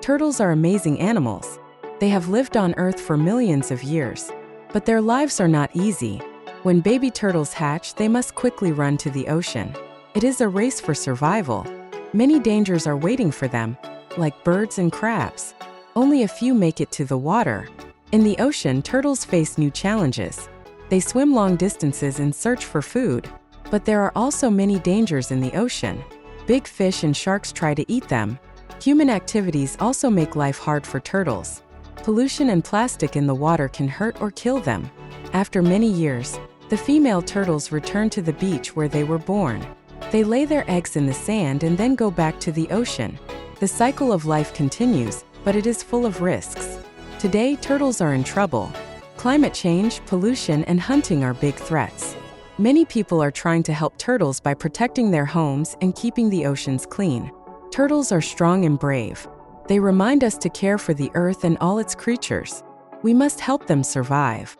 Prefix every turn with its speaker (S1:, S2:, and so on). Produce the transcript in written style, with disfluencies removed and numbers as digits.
S1: Turtles are amazing animals. They have lived on Earth for millions of years. But their lives are not easy. When baby turtles hatch, they must quickly run to the ocean. It is a race for survival. Many dangers are waiting for them, like birds and crabs. Only a few make it to the water. In the ocean, turtles face new challenges. They swim long distances in search for food. But there are also many dangers in the ocean. Big fish and sharks try to eat them. Human activities also make life hard for turtles. Pollution and plastic in the water can hurt or kill them. After many years, the female turtles return to the beach where they were born. They lay their eggs in the sand and then go back to the ocean. The cycle of life continues, but it is full of risks. Today, turtles are in trouble. Climate change, pollution, and hunting are big threats. Many people are trying to help turtles by protecting their homes and keeping the oceans clean. Turtles are strong and brave. They remind us to care for the earth and all its creatures. We must help them survive.